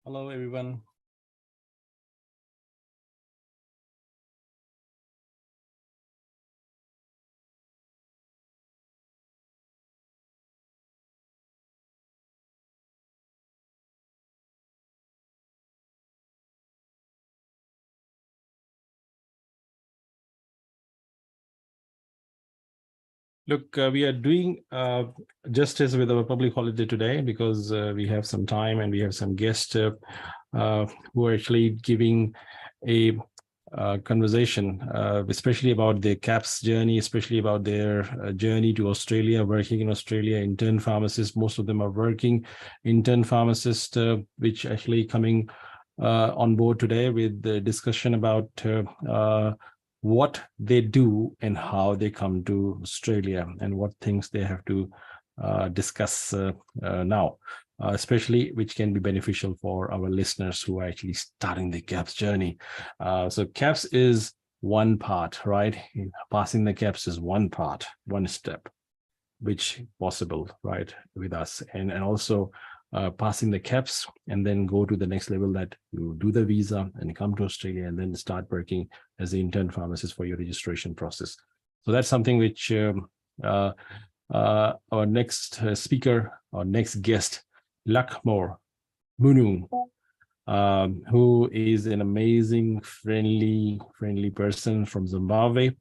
Hello, everyone. Look, we are doing justice with our public holiday today because we have some time and we have some guests who are actually giving a conversation, especially about their Kaps journey, especially about their journey to Australia, working in Australia, intern pharmacists. Most of them are working intern pharmacists, which actually coming on board today with the discussion about what they do and how they come to Australia and what things they have to discuss now, especially which can be beneficial for our listeners who are actually starting the Kaps journey. So Kaps is one part, right? Passing the Kaps is one part, one step, which possible, right, with us. And also passing the Kaps and then go to the next level that you do the visa and come to Australia and then start working as an intern pharmacist for your registration process. So that's something which our next speaker, our next guest, LUCMORE Munu, who is an amazing, friendly person from Zimbabwe.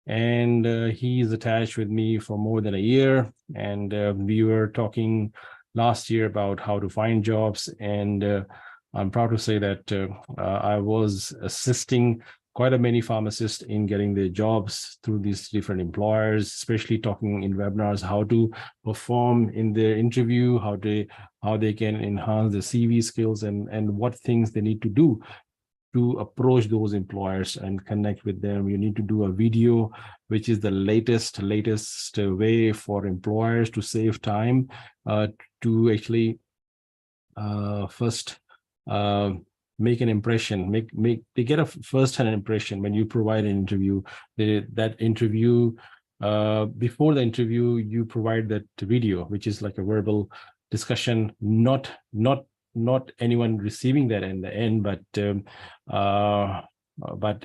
And he's attached with me for more than a year. And we were talking last year about how to find jobs. And I'm proud to say that I was assisting quite a many pharmacists in getting their jobs through these different employers, especially talking in webinars, how to perform in their interview, how they can enhance their CV skills and what things they need to do to approach those employers and connect with them. You need to do a video, which is the latest way for employers to save time, to actually first make an impression, they get a first-hand impression when you provide an interview. That interview, before the interview, you provide that video, which is like a verbal discussion, not anyone receiving that in the end, but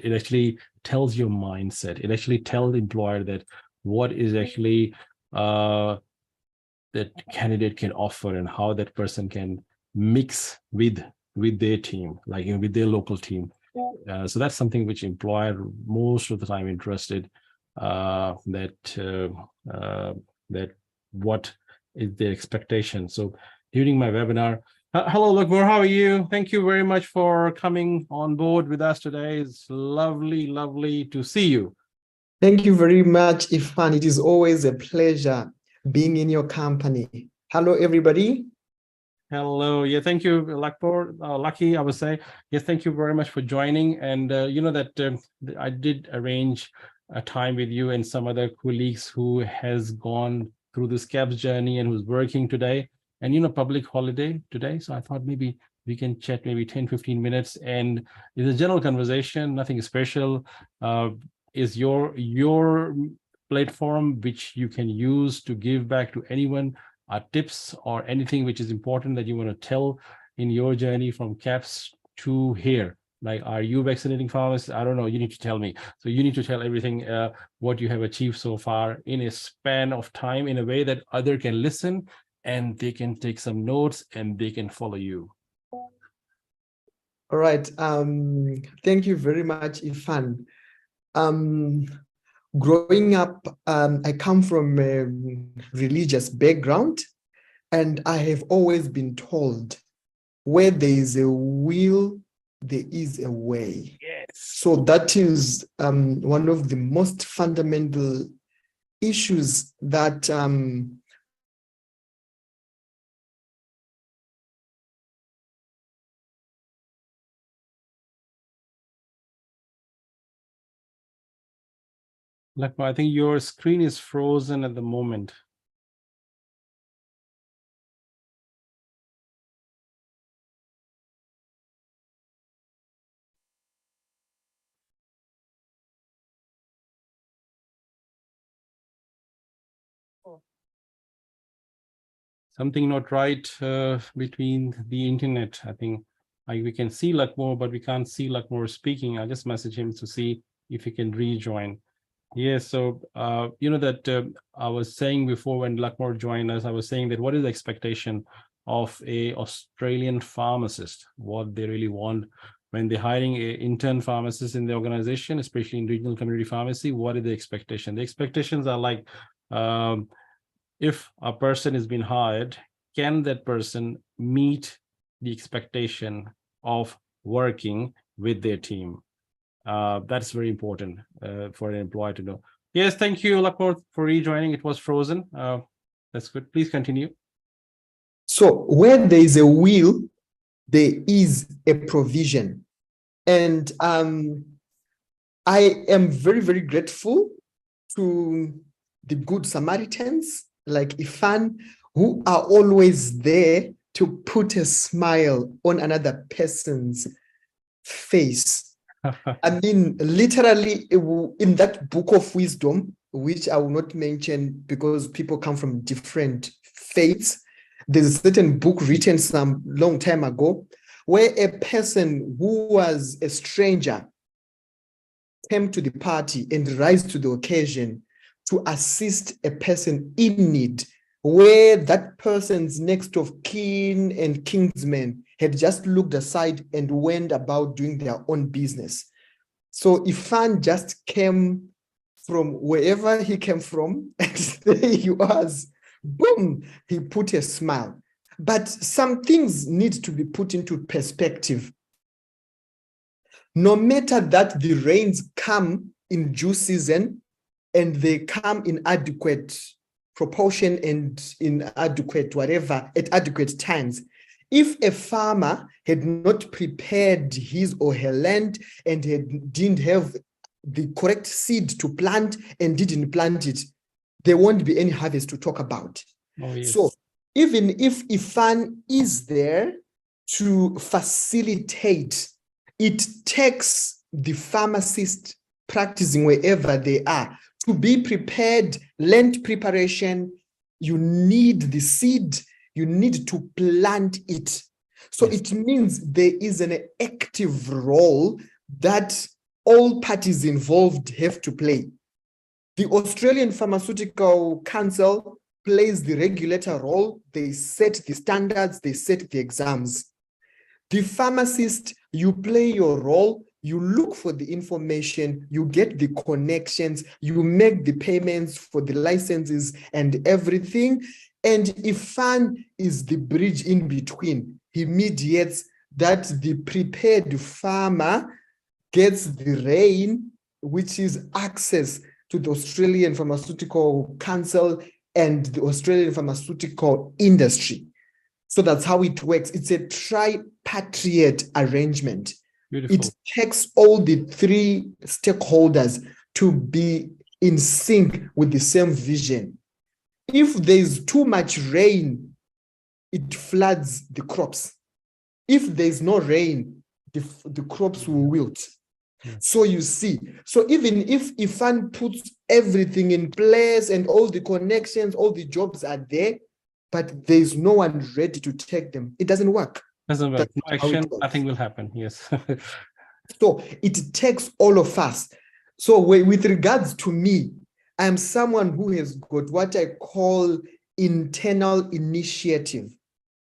it actually tells your mindset. It actually tells the employer that what is actually that candidate can offer and how that person can mix with their team, like with their local team. So that's something which employer most of the time interested, that what is their expectation. So during my webinar, hello, LUCMORE, how are you? Thank you very much for coming on board with us today. It's lovely to see you. Thank you very much, Irfan. It is always a pleasure being in your company. Hello, everybody. Hello. Yeah, thank you, Lucky, I would say. Yes, thank you very much for joining. And you know that I did arrange a time with you and some other colleagues who has gone through this Kaps journey and who's working today. And, you know, public holiday today. So I thought maybe we can chat maybe 10, 15 minutes. And it's a general conversation, nothing special. Is your platform which you can use to give back to anyone tips or anything which is important that you want to tell in your journey from Kaps to here? Like, are you vaccinating pharmacists? I don't know. You need to tell me. So you need to tell everything, what you have achieved so far in a span of time in a way that other can listen and they can take some notes and they can follow you. All right. Thank you very much, Irfan. Growing up, I come from a religious background, and I have always been told, where there is a will, there is a way. Yes. So that is one of the most fundamental issues that Like, I think your screen is frozen at the moment. Something not right between the internet, I think. we can see LUCMORE, but we can't see LUCMORE speaking. I'll just message him to see if he can rejoin. Yes, so you know that I was saying before when LUCMORE joined us, I was saying that what is the expectation of a Australian pharmacist, what they really want when they're hiring an intern pharmacist in the organization, especially in regional community pharmacy. What is the expectation? The expectations are like, if a person is being hired, can that person meet the expectation of working with their team? That's very important for an employer to know. Yes, thank you, LUCMORE, for rejoining. It was frozen. That's good. Please continue. So where there is a will, there is a provision. And I am very, very grateful to the good Samaritans like Irfan, who are always there to put a smile on another person's face. I mean, literally in that book of wisdom, which I will not mention because people come from different faiths, there's a certain book written some long time ago where a person who was a stranger came to the party and rise to the occasion to assist a person in need, where that person's next of kin and kinsmen had just looked aside and went about doing their own business. So Irfan just came from wherever he came from, and there he was. Boom, he put a smile. But some things need to be put into perspective. No matter that the rains come in due season and they come in adequate proportion and in adequate whatever, at adequate times, if a farmer had not prepared his or her land and didn't have the correct seed to plant and didn't plant it, there won't be any harvest to talk about. Oh, yes. So even if Irfan is there to facilitate, it takes the pharmacist practicing wherever they are to be prepared. Land preparation, you need the seed, you need to plant it. So Yes. it means there is an active role that all parties involved have to play. The Australian Pharmaceutical Council plays the regulator role. They set the standards, they set the exams. The pharmacist, you play your role, you look for the information, you get the connections, you make the payments for the licenses and everything. And Irfan is the bridge in between. He mediates that the prepared farmer gets the rain, which is access to the Australian Pharmaceutical Council and the Australian pharmaceutical industry. So that's how it works. It's a tripartite arrangement. Beautiful. It takes all the three stakeholders to be in sync with the same vision. If there's too much rain, it floods the crops. If there's no rain, the crops will wilt. Yes. So you see, so even if Irfan puts everything in place and all the connections, all the jobs are there, but there's no one ready to take them, it doesn't work. Doesn't work. That's No how it action, works. nothing will happen. Yes. So it takes all of us. So with regards to me, I'm someone who has got what I call internal initiative.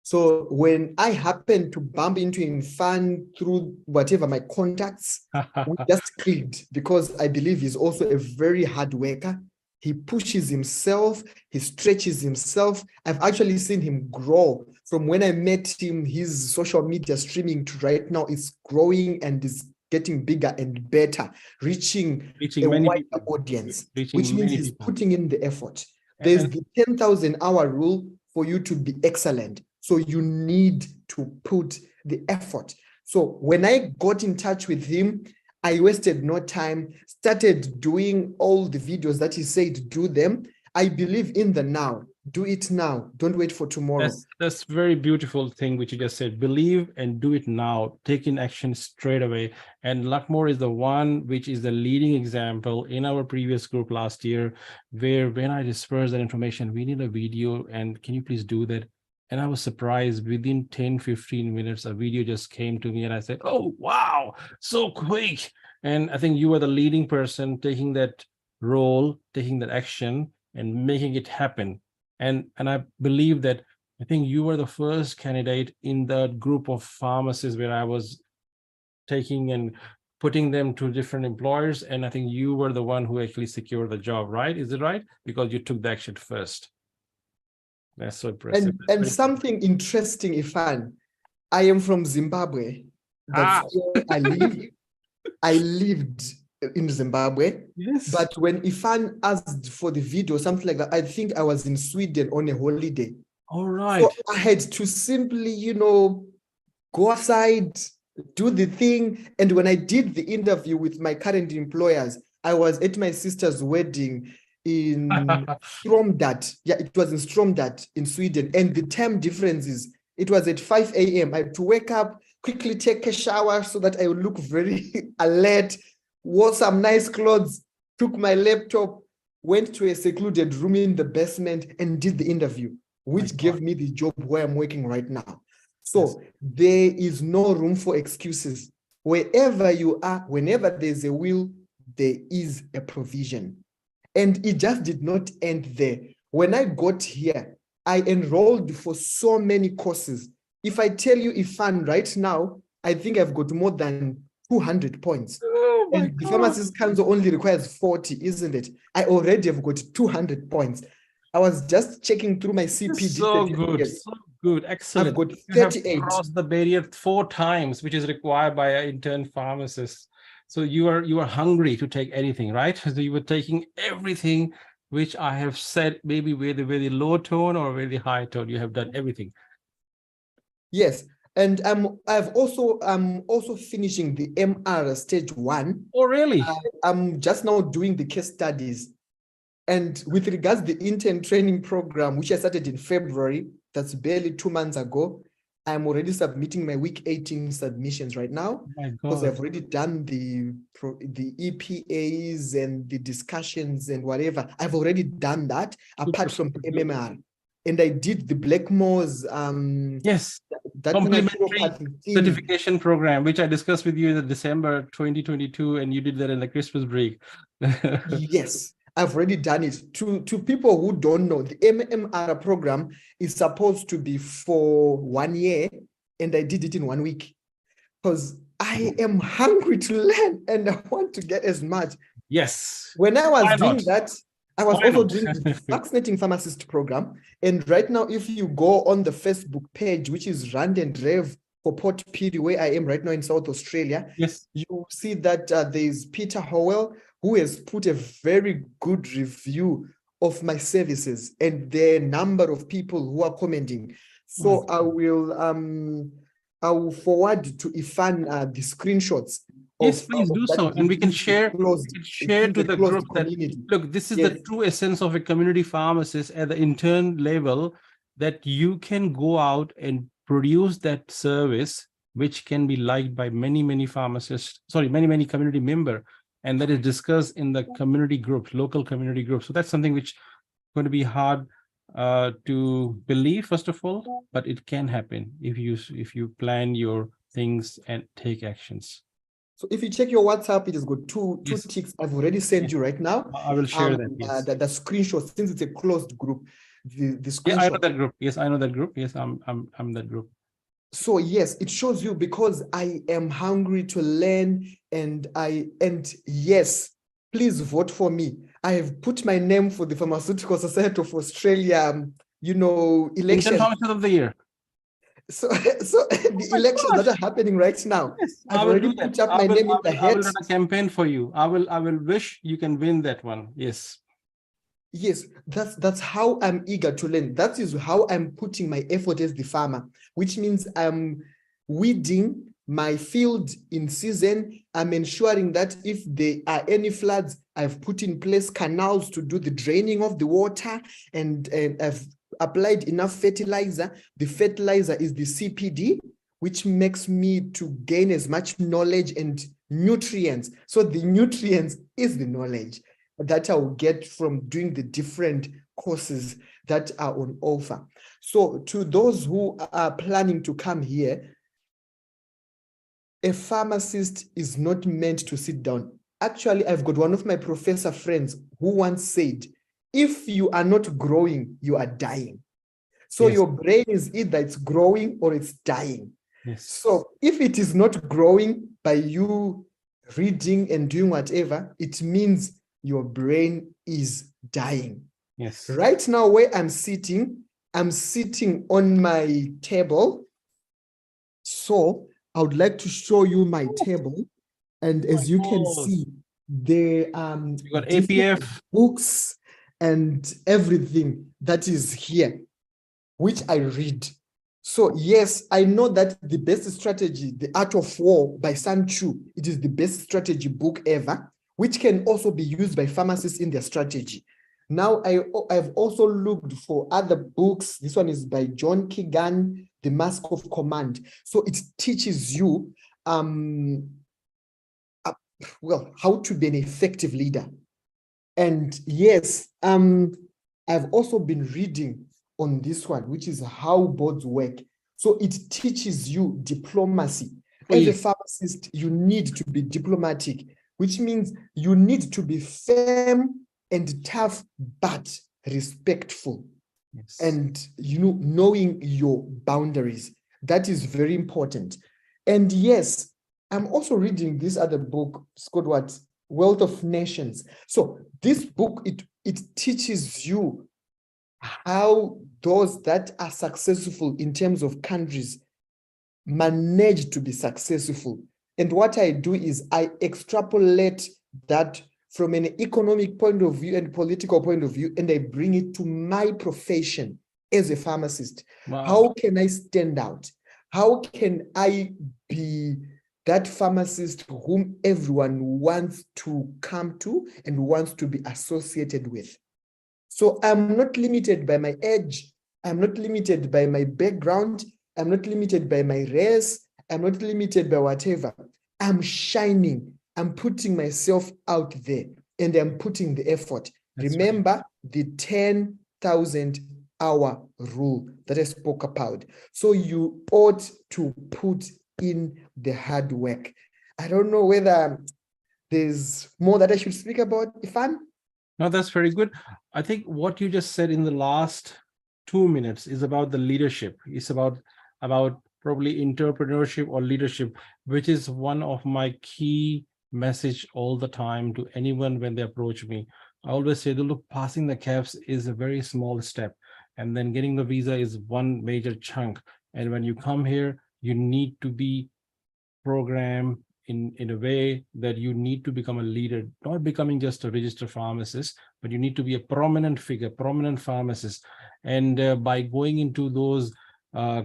So when I happen to bump into Irfan through whatever my contacts, we just clicked because I believe he's also a very hard worker. He pushes himself, he stretches himself. I've actually seen him grow from when I met him. His social media streaming to right now is growing and is getting bigger and better, reaching a many wider people. audience, Reaching which means many he's people. putting in the effort. There's And the 10,000-hour rule for you to be excellent. So you need to put the effort. So when I got in touch with him, I wasted no time, started doing all the videos that he said, do them. I believe in the now. Do it now. Don't wait for tomorrow. that's very beautiful thing which you just said. Believe and do it now. Taking action straight away. And LUCMORE is the one which is the leading example in our previous group last year, where when I disperse that information, we need a video. And can you please do that? And I was surprised. Within 10, 15 minutes, a video just came to me and I said, oh, wow, so quick. And I think you were the leading person taking that role, taking that action and making it happen. And I believe that I think you were the first candidate in the group of pharmacists where I was taking and putting them to different employers. And I think you were the one who actually secured the job, right? Is it right? Because you took the action first. That's so impressive. And something interesting, Irfan, I am from Zimbabwe. That's where I live. I lived in Zimbabwe. Yes. But when Irfan asked for the video, something like that, I think I was in Sweden on a holiday. All right. So I had to simply, go outside, do the thing. And when I did the interview with my current employers, I was at my sister's wedding in Stromstad. Yeah, it was in Stromstad in Sweden. And the time difference is, it was at 5 a.m. I had to wake up, quickly take a shower so that I would look very alert, wore some nice clothes, took my laptop, went to a secluded room in the basement and did the interview, which gave me the job where I'm working right now. So there is no room for excuses. Wherever you are, whenever there's a will, there is a provision. And it just did not end there. When I got here, I enrolled for so many courses. If I tell you, Irfan, right now, I think I've got more than 200 points. Oh my And the Pharmacist Council only requires 40, isn't it? I already have got 200 points. I was just checking through my CPD. So good, so good, excellent. I've got 38. You have crossed the barrier 4 times, which is required by an intern pharmacist. So you are hungry to take anything, right? So you were taking everything, which I have said, maybe with a very low tone or very high tone. You have done everything. Yes, and I'm also finishing the MR stage 1. Oh, really? I'm just now doing the case studies. And with regards to the intern training program, which I started in February, that's barely 2 months ago, I'm already submitting my week 18 submissions right now. Oh my God. Because I've already done the EPAs and the discussions and whatever. I've already done that, apart from the MMR. And I did the LUCMORE's yes, that complementary certification program, which I discussed with you in December 2022, and you did that in the Christmas break. Yes, I've already done it. To people who don't know, the MMR program is supposed to be for 1 year, and I did it in 1 week because I am hungry to learn and I want to get as much. Yes. When I was doing that, I was also doing the Fascinating Pharmacist program. And right now, if you go on the Facebook page, which is Rand and Rev for Port Pirie, where I am right now in South Australia, yes, you see that there's Peter Howell, who has put a very good review of my services and the number of people who are commenting. So I will forward to Irfan the screenshots. Yes, please do so, and we can share to the group that, look, this is the true essence of a community pharmacist at the intern level, that you can go out and produce that service which can be liked by many pharmacists, many community member, and that is discussed in the community groups, local community groups. So that's something which is going to be hard to believe, first of all, but it can happen if you plan your things and take actions. So if you check your WhatsApp, it has got two ticks. I've already sent you right now. I will share that. Yes. The screenshot, since it's a closed group. The screenshot. Yeah, I know that group. Yes, I know that group. Yes, I'm that group. So yes, it shows you because I am hungry to learn, and yes, please vote for me. I have put my name for the Pharmaceutical Society of Australia, election. Pharmacist of the Year. So the elections that are happening right now, yes, I've already put up my name in the hat. I will run a campaign for you. I will wish you can win that one. Yes. Yes, that's how I'm eager to learn. That is how I'm putting my effort as the farmer, which means I'm weeding my field in season. I'm ensuring that if there are any floods, I've put in place canals to do the draining of the water, and I've applied enough fertilizer. The fertilizer is the CPD, which makes me to gain as much knowledge and nutrients. So the nutrients is the knowledge that I will get from doing the different courses. that are on offer. So to those who are planning to come here, a pharmacist is not meant to sit down. Actually, I've got one of my professor friends who once said, if you are not growing, you are dying. So Yes. your brain is either it's growing or it's dying. Yes. So if it is not growing by you reading and doing whatever, it means your brain is dying. Yes. Right now, where I'm sitting on my table. So I would like to show you my table. And as you can Oh, see, there you got different APF. books and everything that is here, which I read. So yes, I know that the best strategy, The Art of War by Sun Tzu, it is the best strategy book ever, which can also be used by pharmacists in their strategy. Now, I've also looked for other books. This one is by John Keegan, The Mask of Command. So it teaches you, how to be an effective leader. And yes, I've also been reading on this one, which is How Boards Work. So it teaches you diplomacy. As a Please. pharmacist, you need to be diplomatic, which means you need to be firm and tough, but respectful. Yes. And knowing your boundaries. That is very important. And yes, I'm also reading this other book. It's called what? Wealth of Nations. So this book, it teaches you how those that are successful in terms of countries manage to be successful. And what I do is I extrapolate that from an economic point of view and political point of view, and I bring it to my profession as a pharmacist. Wow. How can I stand out? How can I be that pharmacist whom everyone wants to come to and wants to be associated with? So I'm not limited by my age. I'm not limited by my background. I'm not limited by my race. I'm not limited by whatever. I'm shining. I'm putting myself out there and I'm putting the effort. That's Remember the 10,000 hour rule that I spoke about. So you ought to put in the hard work. I don't know whether there's more that I should speak about, Irfan. No, that's very good. I think what you just said in the last 2 minutes is about the leadership. It's about probably entrepreneurship or leadership, which is one of my key message all the time to anyone when they approach me. I always say, look, passing the Kaps is a very small step, and then getting the visa is one major chunk. And when you come here, you need to be programmed in a way that you need to become a leader, not becoming just a registered pharmacist, but you need to be a prominent figure, prominent pharmacist. And by going into those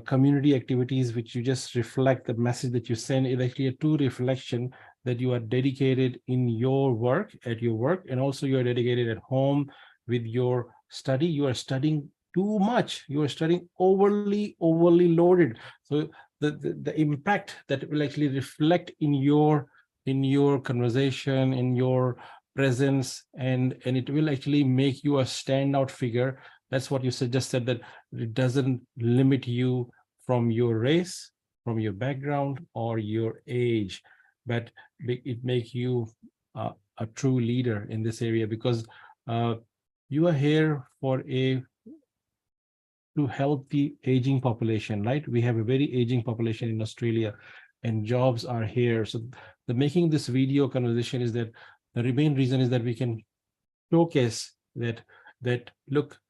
community activities, which you just reflect the message that you send, is actually a true reflection that you are dedicated in your work, at your work, and also you are dedicated at home with your study. You are studying too much. You are studying overly loaded. So the impact that will actually reflect in your conversation, in your presence, and it will actually make you a standout figure. That's what you suggested, that it doesn't limit you from your race, from your background, or your age, but it make you a true leader in this area, because you are here for to help the aging population, right? We have a very aging population in Australia, and jobs are here. So the making this video conversation is that the main reason is that we can showcase that look,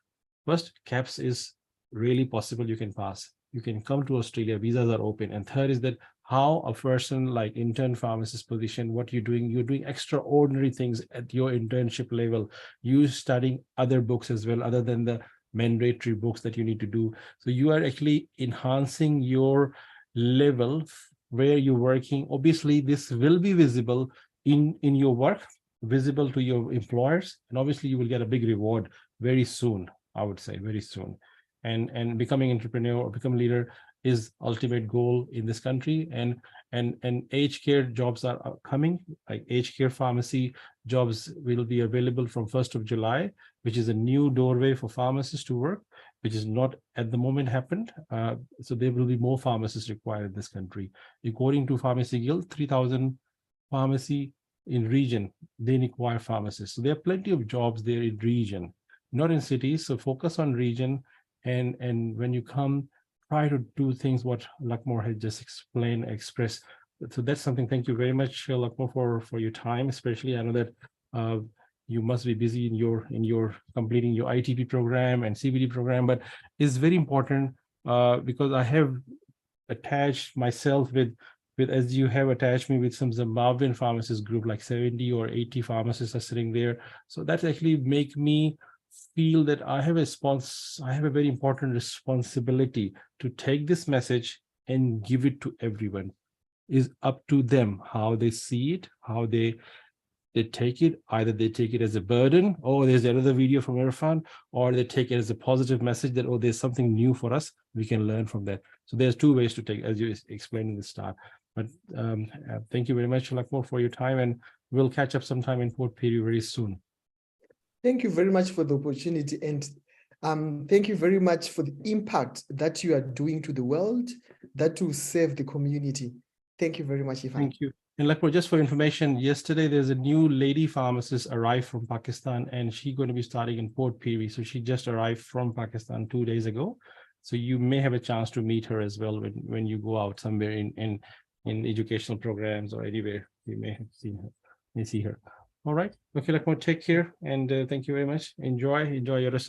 first, Kaps is really possible. You can pass. You can come to Australia. Visas are open. And third is that how a person like intern pharmacist position, what you're doing extraordinary things at your internship level. You studying other books as well, other than the mandatory books that you need to do. So you are actually enhancing your level where you're working. Obviously, this will be visible in your work, visible to your employers, and obviously you will get a big reward very soon. I would say very soon. And becoming entrepreneur or become leader is ultimate goal in this country. And aged care jobs are coming, like aged care pharmacy jobs will be available from 1st of July. which is a new doorway for pharmacists to work, which is not at the moment happened. So there will be more pharmacists required in this country. According to Pharmacy Guild, 3,000 pharmacy in region, they require pharmacists. So there are plenty of jobs there in region, not in cities. So focus on region. And when you come, try to do things what LUCMORE had just expressed. So that's something. Thank you very much, LUCMORE, for your time. Especially, I know that you must be busy in your completing your ITP program and CBD program, but it's very important because I have attached myself with as you have attached me with some Zimbabwean pharmacist group, like 70 or 80 pharmacists are sitting there. So that actually make me feel that I have a very important responsibility to take this message and give it to everyone. Is up to them how they see it, how they take it. Either they take it as a burden, oh, there's another video from Irfan, or they take it as a positive message that, oh, there's something new for us, we can learn from that. So there's two ways to take, as you explained in the start. But thank you very much, LUCMORE, for your time, and we'll catch up sometime in Port Pirie very soon. Thank you very much for the opportunity, and thank you very much for the impact that you are doing to the world, that will serve the community. Thank you very much, Irfan. Thank you. And LUCMORE, just for information, yesterday there's a new lady pharmacist arrived from Pakistan, and she's going to be starting in Port Pirie. So she just arrived from Pakistan 2 days ago. So you may have a chance to meet her as well when you go out somewhere in educational programs or anywhere. You may have seen her, see her. All right. Okay, LUCMORE, take care, and thank you very much. Enjoy your rest of